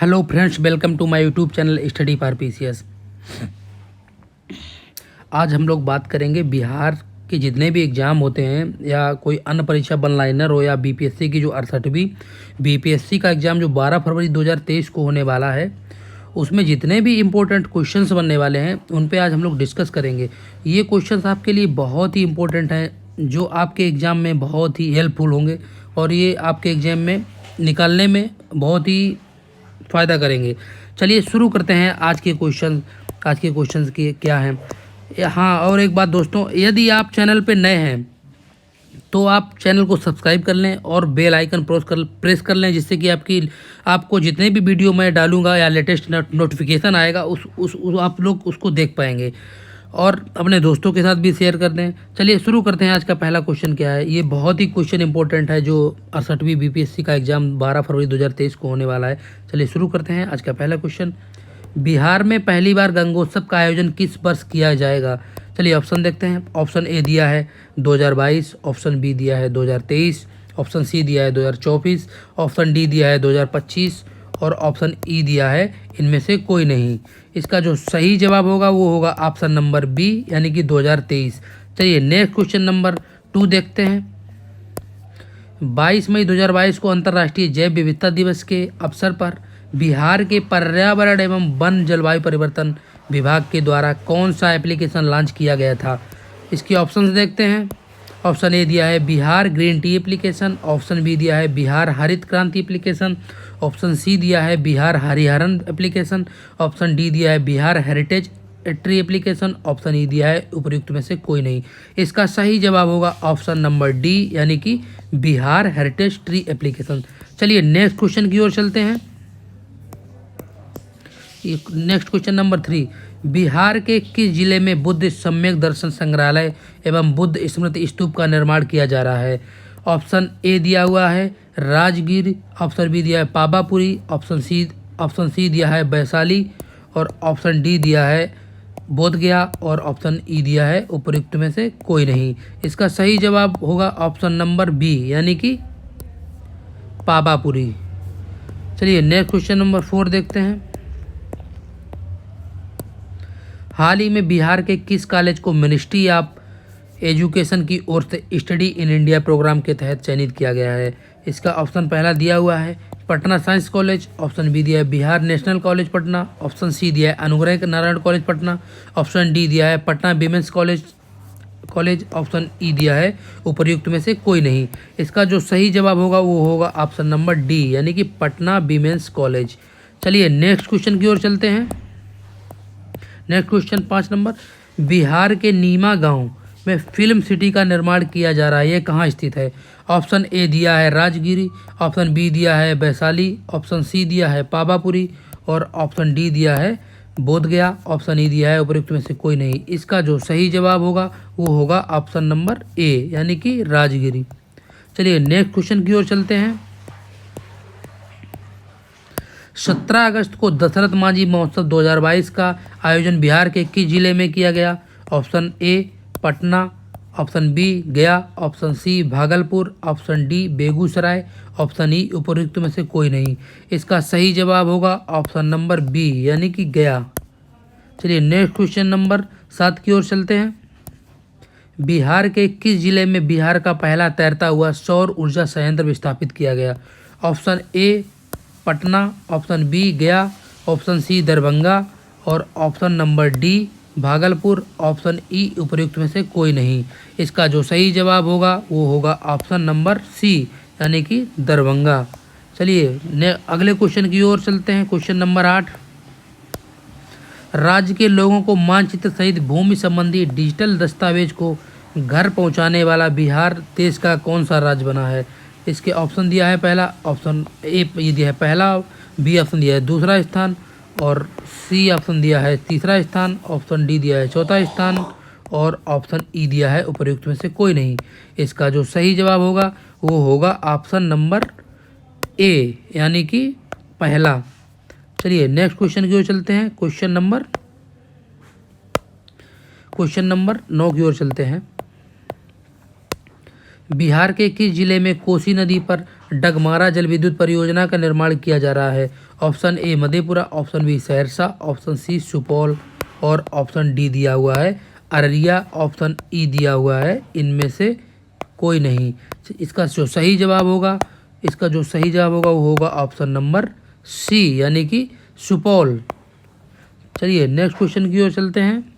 Hello friends, welcome to my YouTube channel study for PCS. आज हम लोग बात करेंगे बिहार के जितने भी एग्ज़ाम होते हैं या कोई अन्य परीक्षा वन लाइनर हो या बीपीएससी की जो 68वीं बीपीएससी का एग्ज़ाम जो 12 फरवरी 2023 को होने वाला है, उसमें जितने भी इम्पोर्टेंट क्वेश्चंस बनने वाले हैं उन पे आज हम लोग डिस्कस करेंगे। ये क्वेश्चंस आपके लिए बहुत ही इम्पोर्टेंट हैं, जो आपके एग्ज़ाम में बहुत ही हेल्पफुल होंगे और ये आपके एग्ज़ाम में निकालने में बहुत ही फ़ायदा करेंगे। चलिए शुरू करते हैं आज के क्वेश्चंस के क्या हैं। हाँ, और एक बात दोस्तों, यदि आप चैनल पे नए हैं तो आप चैनल को सब्सक्राइब कर लें और बेल आइकन प्रेस कर लें, जिससे कि आपको जितने भी वीडियो मैं डालूंगा या लेटेस्ट नोटिफिकेशन आएगा उस आप लोग उसको देख पाएंगे और अपने दोस्तों के साथ भी शेयर कर दें। चलिए शुरू करते हैं। आज का पहला क्वेश्चन क्या है। ये बहुत ही क्वेश्चन इंपॉर्टेंट है, जो 68वीं बीपीएससी का एग्ज़ाम 12 फरवरी 2023 को होने वाला है। चलिए शुरू करते हैं। आज का पहला क्वेश्चन, बिहार में पहली बार गंगोत्सव का आयोजन किस वर्ष किया जाएगा। चलिए ऑप्शन देखते हैं। ऑप्शन ए दिया है 2022, ऑप्शन बी दिया है 2023, ऑप्शन सी दिया है 2024, ऑप्शन डी दिया है 2025 और ऑप्शन ई दिया है इनमें से कोई नहीं। इसका जो सही जवाब होगा वो होगा ऑप्शन नंबर बी, यानी कि 2023। चलिए नेक्स्ट क्वेश्चन नंबर 2 देखते हैं। 22 मई 2022 को अंतर्राष्ट्रीय जैव विविधता दिवस के अवसर पर बिहार के पर्यावरण एवं वन जलवायु परिवर्तन विभाग के द्वारा कौन सा एप्लीकेशन लॉन्च किया गया था। इसके ऑप्शंस देखते हैं। ऑप्शन ए दिया है Bihar green tea application, option B दिया है बिहार हरित क्रांति एप्लीकेशन, ऑप्शन सी दिया है Bihar Hariharan application, option D दिया है Bihar heritage tree application, option E दिया है उपयुक्त में से कोई नहीं। इसका सही जवाब होगा ऑप्शन नंबर डी, यानी कि बिहार हेरिटेज ट्री एप्लीकेशन। चलिए नेक्स्ट क्वेश्चन की ओर चलते हैं। नेक्स्ट क्वेश्चन नंबर 3, बिहार के किस जिले में बुद्ध सम्यक दर्शन संग्रहालय एवं बुद्ध स्मृति स्तूप का निर्माण किया जा रहा है। ऑप्शन ए दिया हुआ है राजगीर, ऑप्शन बी दिया है पावापुरी, ऑप्शन सी दिया है वैशाली और ऑप्शन डी दिया है बोधगया और ऑप्शन ई दिया है उपयुक्त में से कोई नहीं। इसका सही जवाब होगा ऑप्शन नंबर बी, यानी कि पावापुरी। चलिए नेक्स्ट क्वेश्चन नंबर 4 देखते हैं। हाल ही में बिहार के किस कॉलेज को मिनिस्ट्री ऑफ एजुकेशन की ओर से स्टडी इन इंडिया प्रोग्राम के तहत चयनित किया गया है। इसका ऑप्शन पहला दिया हुआ है Patna science college, option B दिया है Bihar national college Patna, option C दिया है Anugrah Narayan college Patna, option D दिया है Patna women's college, option E दिया है उपयुक्त में से कोई नहीं। इसका जो सही जवाब होगा वो होगा ऑप्शन नंबर डी, यानी कि पटना विमेंस कॉलेज। चलिए नेक्स्ट क्वेश्चन की ओर चलते हैं। नेक्स्ट क्वेश्चन 5 नंबर, बिहार के नीमा गांव में फिल्म सिटी का निर्माण किया जा रहा है, ये कहाँ स्थित है। ऑप्शन ए दिया है राजगिरी, ऑप्शन बी दिया है वैशाली, ऑप्शन सी दिया है पावापुरी और ऑप्शन डी दिया है बोधगया, ऑप्शन ई दिया है उपयुक्त में से कोई नहीं। इसका जो सही जवाब होगा वो होगा ऑप्शन नंबर ए, यानी कि राजगिरी। चलिए नेक्स्ट क्वेश्चन की ओर चलते हैं। 17 अगस्त को दशरथ मांझी महोत्सव 2022 का आयोजन बिहार के किस जिले में किया गया। Option A Patna, option B Gaya, option C Bhagalpur, option D Begusarai, option E उपयुक्त में से कोई नहीं। इसका सही जवाब होगा ऑप्शन नंबर बी, यानी कि गया। चलिए नेक्स्ट क्वेश्चन नंबर 7 की ओर चलते हैं। बिहार के किस जिले में बिहार का पहला तैरता हुआ सौर ऊर्जा संयंत्र स्थापित किया गया। Option A Patna, option B Gaya, option C Darbhanga और option number D Bhagalpur, option E उपयुक्त में से कोई नहीं। इसका जो सही जवाब होगा वो होगा ऑप्शन नंबर सी, यानी कि दरभंगा। चलिए अगले क्वेश्चन की ओर चलते हैं। क्वेश्चन नंबर 8, राज्य के लोगों को मानचित्र सहित भूमि संबंधी डिजिटल दस्तावेज को घर पहुंचाने वाला बिहार देश का कौन सा राज्य बना है। इसके ऑप्शन दिया है पहला, ऑप्शन ए ये दिया है पहला, बी ऑप्शन दिया है दूसरा स्थान और सी ऑप्शन दिया है तीसरा स्थान, ऑप्शन डी दिया है चौथा स्थान और ऑप्शन ई दिया है उपयुक्त में से कोई नहीं। इसका जो सही जवाब होगा वो होगा ऑप्शन नंबर ए, यानी कि पहला। चलिए नेक्स्ट क्वेश्चन की ओर चलते हैं। क्वेश्चन नंबर 9 की ओर चलते हैं। बिहार के किस जिले में कोसी नदी पर डगमारा जल विद्युत परियोजना का निर्माण किया जा रहा है? Option A Madhepura, option B Saharsa, option C Supaul और ऑप्शन डी दिया हुआ है अररिया, ऑप्शन ई दिया हुआ है इनमें से कोई नहीं। इसका जो सही जवाब होगा वो होगा ऑप्शन नंबर सी यानी कि सुपौल। चलिए नेक्स्ट क्वेश्चन की ओर चलते हैं।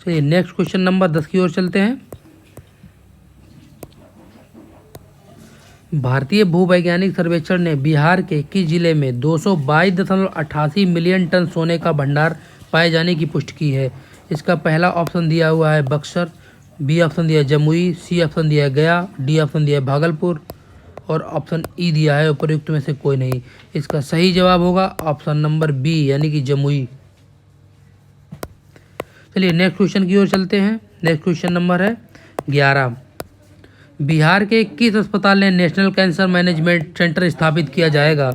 चलिए नेक्स्ट क्वेश्चन नंबर 10 की ओर चलते हैं। भारतीय भूवैज्ञानिक सर्वेक्षण ने बिहार के किस जिले में 222.88 मिलियन टन सोने का भंडार पाए जाने की पुष्टि की है? इसका पहला ऑप्शन दिया हुआ है बक्सर, बी ऑप्शन दिया है जमुई, सी ऑप्शन दिया है गया, डी ऑप्शन दिया है भागलपुर और ऑप्शन ई दिया है उपयुक्त में से कोई नहीं। इसका सही जवाब होगा ऑप्शन नंबर बी यानी कि जमुई। चलिए नेक्स्ट क्वेश्चन की ओर चलते हैं। नेक्स्ट क्वेश्चन नंबर है 11। बिहार के किस अस्पताल ने नेशनल कैंसर मैनेजमेंट सेंटर स्थापित किया जाएगा?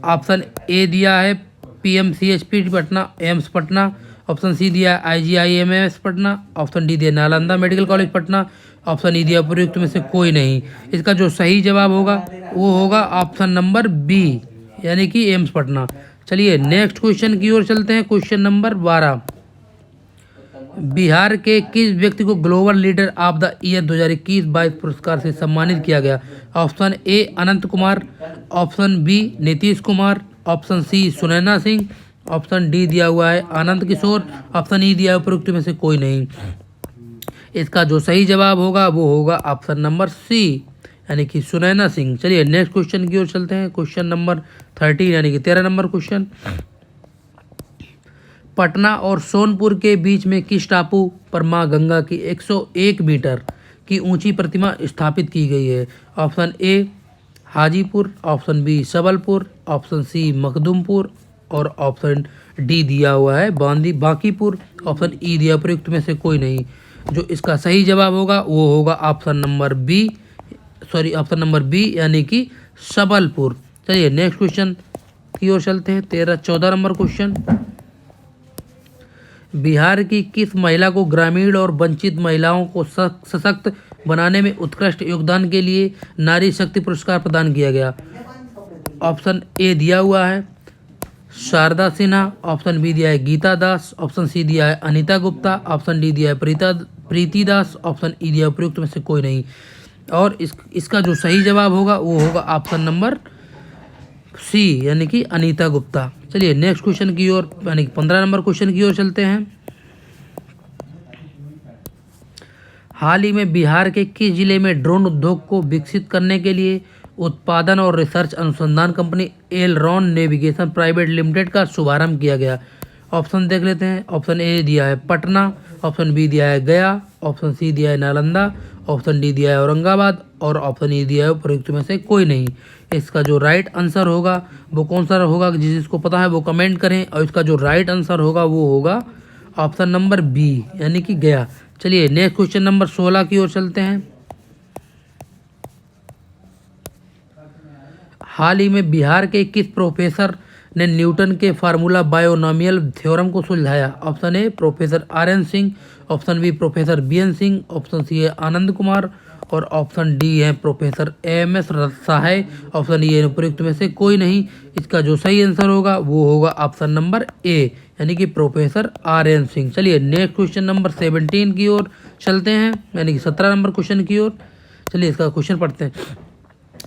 ऑप्शन ए दिया है PMCHP Patna, AIIMS Patna, option C दिया है आईजीआईएमएस पटना, ऑप्शन डी दिया Nalanda medical college Patna, option E दिया उपयुक्त में से कोई नहीं। इसका जो सही जवाब होगा वो होगा ऑप्शन नंबर बी यानी कि एम्स पटना। चलिए नेक्स्ट क्वेश्चन की ओर चलते हैं। Question number 12। बिहार के किस व्यक्ति को global leader of the year 2021-22 पुरस्कार से सम्मानित किया गया? Option A Anant Kumar, option B Nitish Kumar, option C Sunaina Singh, option D दिया हुआ है आनंद किशोर, ऑप्शन ई दिया है उपयुक्त में से कोई नहीं। इसका जो सही जवाब होगा वो होगा ऑप्शन नंबर सी यानी कि सुनैना सिंह। चलिए नेक्स्ट क्वेश्चन की ओर चलते हैं। क्वेश्चन नंबर 13 यानी कि 13 नंबर क्वेश्चन। पटना और सोनपुर के बीच में किस टापू पर मां गंगा की 101 मीटर की ऊंची प्रतिमा स्थापित की गई है? Option A Hajipur, option B Sabalpur, option C Makhdumpur और ऑप्शन डी दिया हुआ है बांकीपुर, ऑप्शन ई दिया प्रयुक्त में से कोई नहीं। जो इसका सही जवाब होगा वो होगा ऑप्शन नंबर बी यानी कि सबलपुर। चलिए नेक्स्ट क्वेश्चन की ओर चलते हैं। 14 नंबर क्वेश्चन। बिहार की किस महिला को ग्रामीण और वंचित महिलाओं को सशक्त बनाने में उत्कृष्ट योगदान के लिए नारी शक्ति पुरस्कार प्रदान किया गया? ऑप्शन ए दिया हुआ है शारदा सिन्हा, ऑप्शन बी दिया है गीता दास, ऑप्शन सी दिया है अनीता गुप्ता, ऑप्शन डी दिया है प्रीति दास, ऑप्शन ई दिया है उपयुक्त में से कोई नहीं। और इसका जो सही जवाब होगा वो होगा ऑप्शन नंबर सी यानी कि अनीता गुप्ता। चलिए नेक्स्ट क्वेश्चन की ओर यानी कि 15 नंबर क्वेश्चन की ओर चलते हैं। हाल ही में बिहार के किस जिले में ड्रोन उद्योग को विकसित करने के लिए उत्पादन और रिसर्च अनुसंधान company Elron navigation private limited का शुभारंभ किया गया? ऑप्शन देख लेते हैं। ऑप्शन ए दिया है पटना, ऑप्शन बी दिया है गया, ऑप्शन सी दिया है नालंदा, ऑप्शन डी दिया है औरंगाबाद और ऑप्शन ई दिया है उपयुक्त में से कोई नहीं। इसका जो राइट आंसर होगा वो कौन सा होगा, जिसको पता है वो कमेंट करें। और इसका जो राइट आंसर होगा वो होगा ऑप्शन नंबर बी यानी कि गया। चलिए नेक्स्ट क्वेश्चन नंबर 16 की ओर चलते हैं। हाल ही में बिहार के किस प्रोफेसर ने न्यूटन के फार्मूला बायोनॉमियल थ्योरम को सुलझाया? Option A professor R N. Singh, option B professor B N. Singh, option C है आनंद कुमार और ऑप्शन डी है professor M S. Sahay, option E है उपयुक्त में से कोई नहीं। इसका जो सही आंसर होगा वो होगा ऑप्शन नंबर ए यानी कि प्रोफेसर आर.एन. सिंह। चलिए नेक्स्ट क्वेश्चन नंबर 17 की ओर चलते हैं यानी कि 17 नंबर क्वेश्चन की ओर। चलिए इसका क्वेश्चन पढ़ते हैं।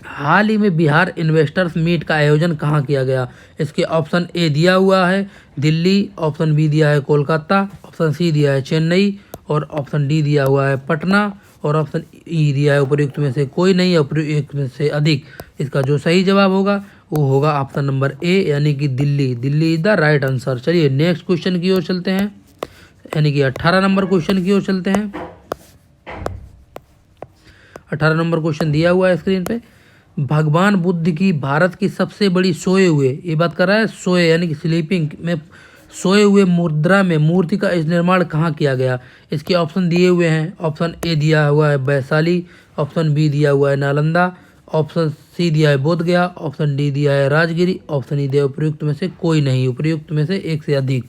हाल ही में बिहार इन्वेस्टर्स मीट का आयोजन कहाँ किया गया? इसके ऑप्शन ए दिया हुआ है दिल्ली, ऑप्शन बी दिया है कोलकाता, ऑप्शन सी दिया है चेन्नई और ऑप्शन डी दिया हुआ है पटना और ऑप्शन ई दिया है उपयुक्त में से कोई नहीं, उपयुक्त में से अधिक। इसका जो सही जवाब होगा वो होगा ऑप्शन नंबर ए यानी कि Delhi. Delhi is the right answer. चलिए नेक्स्ट क्वेश्चन की ओर चलते हैं यानी कि 18 नंबर क्वेश्चन की ओर चलते हैं। 18 नंबर क्वेश्चन दिया हुआ है स्क्रीन पे। भगवान बुद्ध की भारत की सबसे बड़ी सोए हुए, ये बात कर रहा है सोए यानी कि स्लीपिंग में सोए हुए मुद्रा में मूर्ति का निर्माण कहाँ किया गया? इसके ऑप्शन दिए हुए हैं। ऑप्शन ए दिया हुआ है वैशाली, ऑप्शन बी दिया हुआ है नालंदा, ऑप्शन सी दिया है बोधगया, ऑप्शन डी दिया है राजगिरी, ऑप्शन ई दिया है उपयुक्त में से कोई नहीं, उपयुक्त में से एक से अधिक।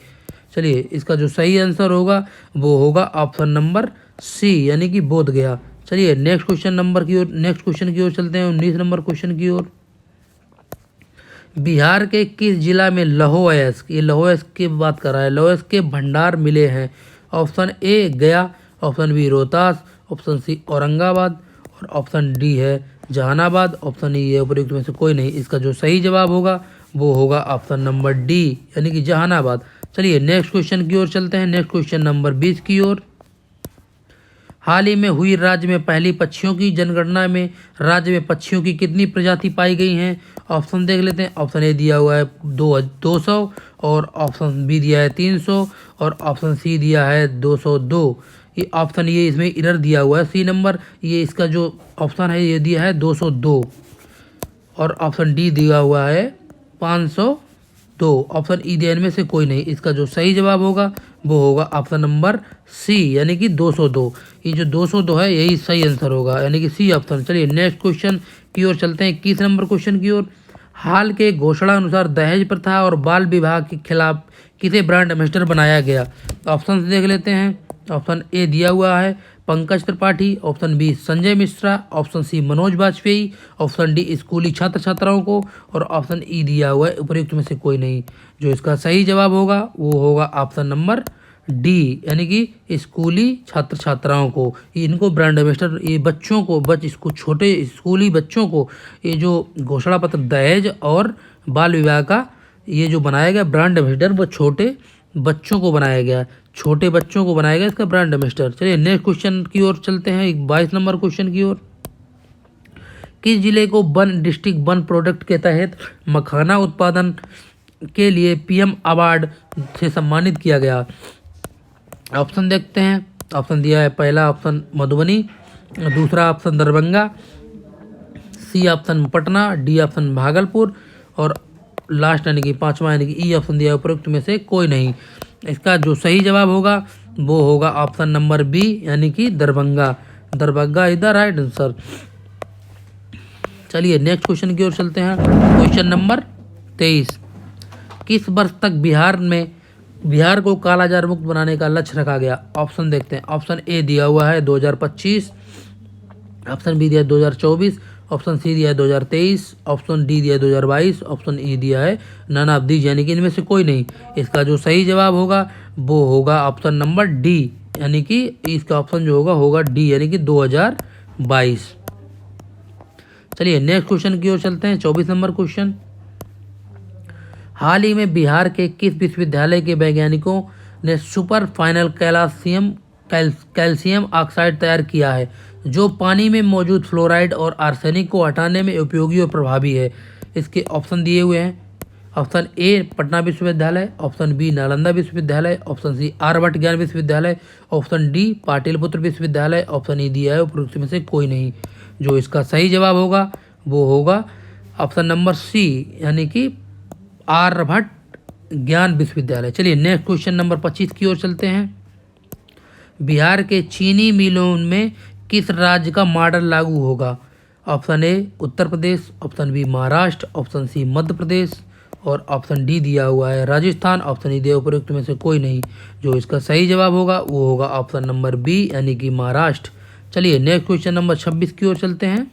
चलिए इसका जो सही आंसर होगा वो होगा ऑप्शन नंबर सी यानी कि बोधगया। चलिए नेक्स्ट क्वेश्चन की ओर चलते हैं, 19 नंबर क्वेश्चन की ओर। बिहार के किस जिला में लौह अयस्क, ये लौह अयस्क की बात कर रहा है, लौह अयस्क के भंडार मिले हैं? Option A Gaya, option B Rohtas, option C Aurangabad और ऑप्शन डी है जहानाबाद, ऑप्शन ई है उपयुक्त में से कोई नहीं। इसका जो सही जवाब होगा वो होगा ऑप्शन नंबर डी यानी कि जहानाबाद। चलिए नेक्स्ट क्वेश्चन की ओर चलते हैं, नेक्स्ट क्वेश्चन नंबर 20 की ओर। हाल ही में हुई राज्य में पहली पक्षियों की जनगणना में राज्य में पक्षियों की कितनी प्रजाति पाई गई हैं? ऑप्शन देख लेते हैं। ऑप्शन ए दिया हुआ है 200 और ऑप्शन बी दिया है 300 और ऑप्शन सी दिया है 202। ये ऑप्शन ये इसमें इधर दिया हुआ है सी नंबर, ये इसका जो ऑप्शन है ये दिया है 202 और ऑप्शन डी दिया हुआ है 502। ऑप्शन ई दिया इनमें से कोई नहीं। इसका जो सही जवाब होगा वो होगा ऑप्शन नंबर सी यानी कि 202। ये जो 202 है यही सही आंसर होगा यानी कि सी ऑप्शन। चलिए नेक्स्ट क्वेश्चन की ओर चलते हैं, 21 नंबर क्वेश्चन की ओर। हाल के घोषणा अनुसार दहेज प्रथा और बाल विवाह के खिलाफ किसे ब्रांड एम्बेसडर बनाया गया? ऑप्शन देख लेते हैं। ऑप्शन ए दिया हुआ है Pankaj Tripathi, option B Sanjay Mishra, option C Manoj Vajpayee, option D स्कूली छात्र छात्राओं को और ऑप्शन ई दिया हुआ है उपयुक्त में से कोई नहीं। जो इसका सही जवाब होगा वो होगा ऑप्शन नंबर डी यानी कि स्कूली छात्र छात्राओं को, इनको ब्रांड एम्बेसडर, ये बच्चों को इसको छोटे स्कूली बच्चों को ये जो घोषणा पत्र दहेज और बाल विवाह का ये जो बनाया गया ब्रांड एम्बेसडर वो छोटे बच्चों को बनाया गया, छोटे बच्चों को बनाया गया इसका ब्रांड एम्बेसडर। चलिए नेक्स्ट क्वेश्चन की ओर चलते हैं, 22 नंबर क्वेश्चन की ओर। किस जिले को वन डिस्ट्रिक्ट वन प्रोडक्ट के तहत मखाना उत्पादन के लिए पीएम अवार्ड से सम्मानित किया गया? ऑप्शन देखते हैं। ऑप्शन दिया है पहला ऑप्शन मधुबनी, दूसरा option Darbhanga, C option Patna, D option Bhagalpur और लास्ट यानी कि पांचवा यानी कि ई ऑप्शन दिया उपरोक्त में से कोई नहीं। इसका जो सही जवाब होगा वो होगा ऑप्शन नंबर बी यानी कि Darbhanga. Darbhanga is the right answer. चलिए नेक्स्ट क्वेश्चन की ओर चलते हैं, क्वेश्चन नंबर 23। किस वर्ष तक बिहार को कालाजार मुक्त बनाने का लक्ष्य रखा गया? ऑप्शन देखते हैं। ऑप्शन ए दिया हुआ है 2025, ऑप्शन बी दिया है 2024, ऑप्शन सी दिया है 2023, ऑप्शन डी दिया है 2022, ऑप्शन ई दिया है नन ऑफ दीज यानी कि इनमें से कोई नहीं। इसका जो सही जवाब होगा वो होगा ऑप्शन नंबर डी यानी कि इसका ऑप्शन जो होगा डी यानी कि 2022। चलिए नेक्स्ट क्वेश्चन की ओर चलते हैं, 24 नंबर क्वेश्चन। हाल ही में बिहार के किस विश्वविद्यालय के वैज्ञानिकों ने सुपर फाइनल कैल्शियम ऑक्साइड तैयार किया है जो पानी में मौजूद फ्लोराइड और आर्सेनिक को हटाने में उपयोगी और प्रभावी है? इसके ऑप्शन दिए हुए हैं। ऑप्शन ए पटना विश्वविद्यालय, ऑप्शन बी नालंदा विश्वविद्यालय, ऑप्शन सी आर्यभट्ट ज्ञान विश्वविद्यालय, ऑप्शन डी पाटलिपुत्र विश्वविद्यालय, ऑप्शन ई दिया है उपरोक्त में से कोई नहीं। जो इसका सही जवाब होगा वो होगा ऑप्शन नंबर सी यानी कि आर्यभट्ट ज्ञान विश्वविद्यालय। चलिए नेक्स्ट क्वेश्चन नंबर 25 की ओर चलते हैं। बिहार के चीनी मिलों में किस राज्य का मॉडल लागू होगा? Option A Uttar Pradesh, option B Maharashtra, option C Madhya Pradesh और ऑप्शन डी दिया हुआ है राजस्थान, ऑप्शन ई दिया उपयुक्त में से कोई नहीं। जो इसका सही जवाब होगा वो होगा ऑप्शन नंबर बी यानी कि महाराष्ट्र। चलिए नेक्स्ट क्वेश्चन नंबर 26 की ओर चलते हैं।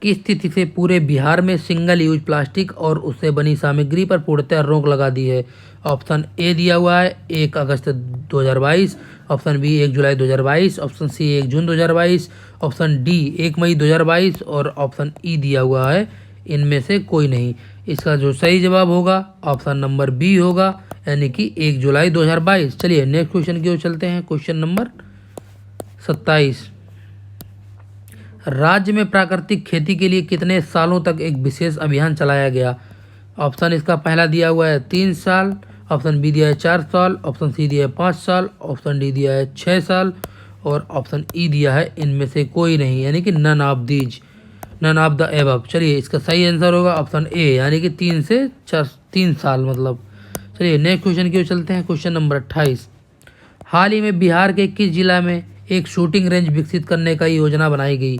किस स्थिति से पूरे बिहार में सिंगल यूज प्लास्टिक और उससे बनी सामग्री पर पूर्णतः रोक लगा दी है? ऑप्शन ए दिया हुआ है 1 अगस्त 2022, ऑप्शन बी 1 जुलाई 2022, ऑप्शन सी 1 जून 2022, ऑप्शन डी 1 मई 2022 और ऑप्शन ई दिया हुआ है इनमें से कोई नहीं। इसका जो सही जवाब होगा ऑप्शन नंबर बी होगा यानी कि 1 जुलाई 2022। चलिए नेक्स्ट क्वेश्चन की ओर चलते हैं, क्वेश्चन नंबर 27। राज्य में प्राकृतिक खेती के लिए कितने सालों तक एक विशेष अभियान चलाया गया? ऑप्शन इसका पहला दिया हुआ है 3 साल, ऑप्शन बी दिया है 4 साल, ऑप्शन सी दिया है 5 साल, ऑप्शन डी दिया है 6 साल और ऑप्शन ई दिया है इनमें से कोई नहीं यानी कि नन ऑफ द एबव। चलिए इसका सही आंसर होगा ऑप्शन ए यानी कि 3 साल मतलब। चलिए नेक्स्ट क्वेश्चन की ओर चलते हैं, क्वेश्चन नंबर 28। हाल ही में बिहार के किस जिला में एक शूटिंग रेंज विकसित करने का योजना बनाई गई।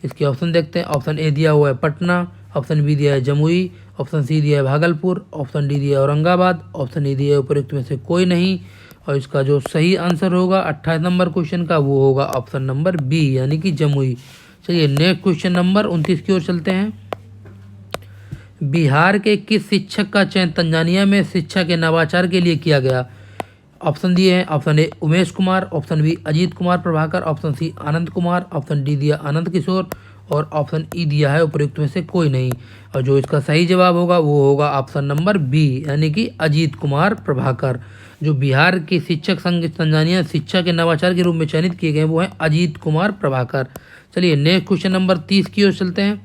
इसके ऑप्शन देखते हैं। ऑप्शन ए दिया हुआ है पटना, ऑप्शन बी दिया है जमुई, ऑप्शन सी दिया है भागलपुर, ऑप्शन डी दिया है औरंगाबाद, ऑप्शन ई दिया है उपरोक्त में से कोई नहीं। और इसका जो सही आंसर होगा 28 नंबर क्वेश्चन का वो होगा ऑप्शन नंबर बी यानी कि जमुई। चलिए नेक्स्ट क्वेश्चन नंबर 29 की ओर चलते हैं। बिहार के किस शिक्षक का चयन तंजानिया में शिक्षा के नवाचार के लिए किया गया? ऑप्शन दिए हैं। Option A Umesh Kumar, option B Ajit Kumar Prabhakar, option C Anand Kumar, option D दिया आनंद किशोर और ऑप्शन ई दिया है उपयुक्त में से कोई नहीं। और जो इसका सही जवाब होगा वो होगा ऑप्शन नंबर बी यानी कि अजीत कुमार प्रभाकर। जो बिहार के शिक्षक संघ तंजानिया शिक्षा के नवाचार के रूप में चयनित किए गए वो हैं अजीत कुमार प्रभाकर। चलिए नेक्स्ट क्वेश्चन नंबर 30 की ओर चलते हैं।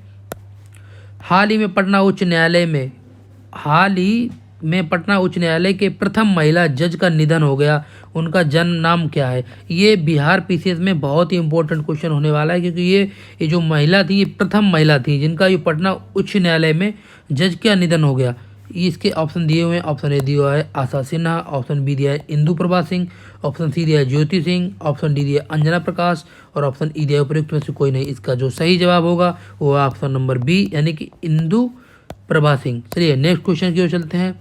हाल ही में पटना उच्च न्यायालय के प्रथम महिला जज का निधन हो गया, उनका जन्म नाम क्या है? ये बिहार पीसीएस में बहुत ही इंपॉर्टेंट क्वेश्चन होने वाला है क्योंकि ये जो महिला थी ये प्रथम महिला थी जिनका ये पटना उच्च न्यायालय में जज का निधन हो गया। इसके ऑप्शन दिए हुए हैं। ऑप्शन ए दिया है आशा सिन्हा, ऑप्शन बी दिया है इंदु प्रभा सिंह, ऑप्शन सी दिया है ज्योति सिंह, ऑप्शन डी दिया है अंजना प्रकाश और ऑप्शन ई दिया है उपयुक्त में से कोई नहीं। इसका जो सही जवाब होगा वो ऑप्शन नंबर बी यानी कि इंदु प्रभा सिंह। चलिए नेक्स्ट क्वेश्चन की ओर चलते हैं।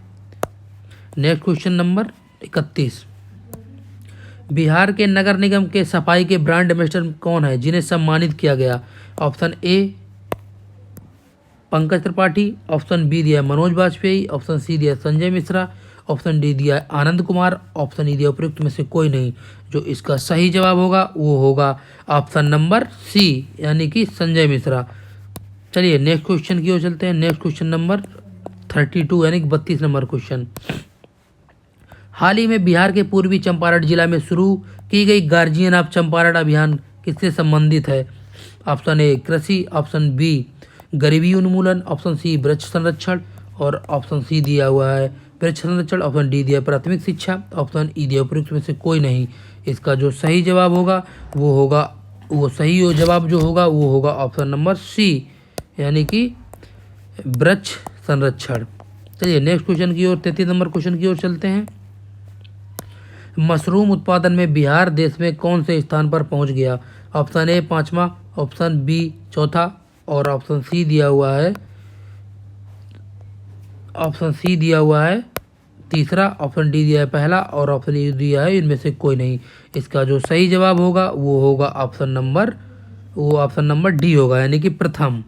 Next question number 31। बिहार के नगर निगम के सफाई के ब्रांड एम्बेसडर कौन है जिन्हें सम्मानित किया गया? Option A Pankaj Tripathi, option B दिया है मनोज वाजपेयी, ऑप्शन सी दिया है संजय मिश्रा, ऑप्शन डी दिया है आनंद कुमार, ऑप्शन ई दिया उपयुक्त में से कोई नहीं। जो इसका सही जवाब होगा वो होगा ऑप्शन नंबर सी यानी कि संजय मिश्रा। चलिए नेक्स्ट क्वेश्चन की ओर चलते हैं। नेक्स्ट क्वेश्चन नंबर 32 यानी कि 32 नंबर क्वेश्चन। हाल ही में बिहार के पूर्वी चंपारण जिला में शुरू की गई गार्जियन ऑफ चंपारण अभियान किससे संबंधित है? ऑप्शन ए कृषि, ऑप्शन बी गरीबी उन्मूलन, ऑप्शन सी वृक्ष संरक्षण और ऑप्शन सी दिया हुआ है वृक्ष संरक्षण, ऑप्शन डी दिया प्राथमिक शिक्षा, ऑप्शन ई दिया उपयुक्त में से कोई नहीं। इसका जो सही जवाब होगा वो सही जवाब जो होगा वो होगा ऑप्शन नंबर सी यानी कि वृक्ष संरक्षण। चलिए नेक्स्ट क्वेश्चन की ओर 33 नंबर क्वेश्चन की ओर चलते हैं। मशरूम उत्पादन में बिहार देश में कौन से स्थान पर पहुंच गया? ऑप्शन ए 5वां, ऑप्शन बी 4था और ऑप्शन सी दिया हुआ है तीसरा, ऑप्शन डी दिया है पहला और ऑप्शन ई दिया है इनमें से कोई नहीं। इसका जो सही जवाब होगा वो होगा ऑप्शन नंबर डी होगा यानी कि प्रथम।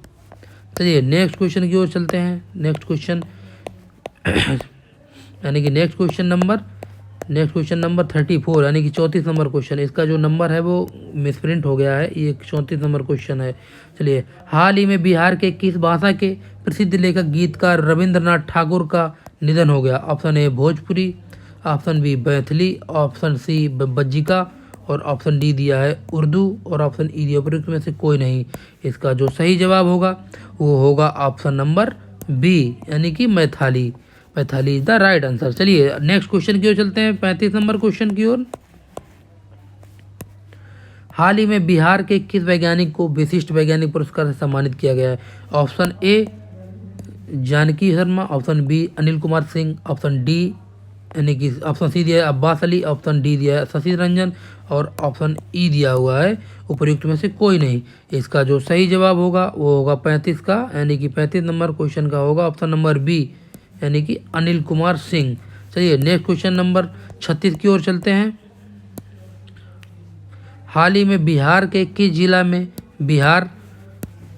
चलिए नेक्स्ट क्वेश्चन की ओर चलते हैं। नेक्स्ट क्वेश्चन नंबर 34 यानी कि 34 नंबर क्वेश्चन। इसका जो नंबर है वो मिसप्रिंट हो गया है, ये 34 नंबर क्वेश्चन है। चलिए हाल ही में बिहार के किस भाषा के प्रसिद्ध लेखक गीतकार रविंद्रनाथ ठाकुर का निधन हो गया? Option A Bhojpuri, option B Maithili, option C Bajjika और ऑप्शन डी दिया है उर्दू और ऑप्शन ई दिया उपयुक्त में से कोई नहीं। इसका जो सही जवाब होगा वो होगा ऑप्शन नंबर बी यानी कि Maithili is the right answer. चलिए नेक्स्ट क्वेश्चन की ओर चलते हैं 35 नंबर क्वेश्चन की ओर। हाल ही में बिहार के किस वैज्ञानिक को विशिष्ट वैज्ञानिक पुरस्कार से सम्मानित किया गया है? Option A Janki Sharma, option B Anil Kumar Singh, option D यानी कि ऑप्शन सी दिया है अब्बास अली, ऑप्शन डी दिया है शशि रंजन और ऑप्शन ई दिया हुआ है उपयुक्त में से कोई नहीं। इसका जो सही जवाब होगा वो होगा 35 का यानी कि 35 नंबर क्वेश्चन का होगा ऑप्शन नंबर बी यानी कि अनिल कुमार सिंह। चलिए नेक्स्ट क्वेश्चन नंबर 36 की ओर चलते हैं। हाल ही में बिहार के किस जिला में बिहार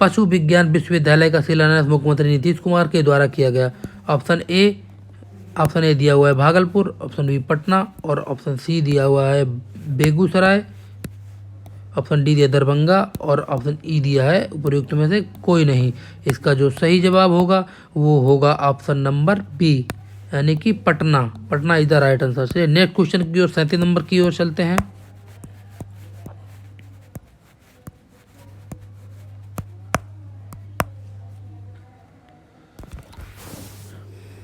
पशु विज्ञान विश्वविद्यालय का शिलान्यास मुख्यमंत्री नीतीश कुमार के द्वारा किया गया? ऑप्शन ए दिया हुआ है भागलपुर, ऑप्शन बी पटना और ऑप्शन सी दिया हुआ है बेगूसराय, ऑप्शन डी दिया दरभंगा और ऑप्शन ई दिया है उपयुक्त में से कोई नहीं। इसका जो सही जवाब होगा वो होगा ऑप्शन नंबर बी यानी कि Patna is the right answer. से नेक्स्ट क्वेश्चन की ओर 37 नंबर की ओर चलते हैं।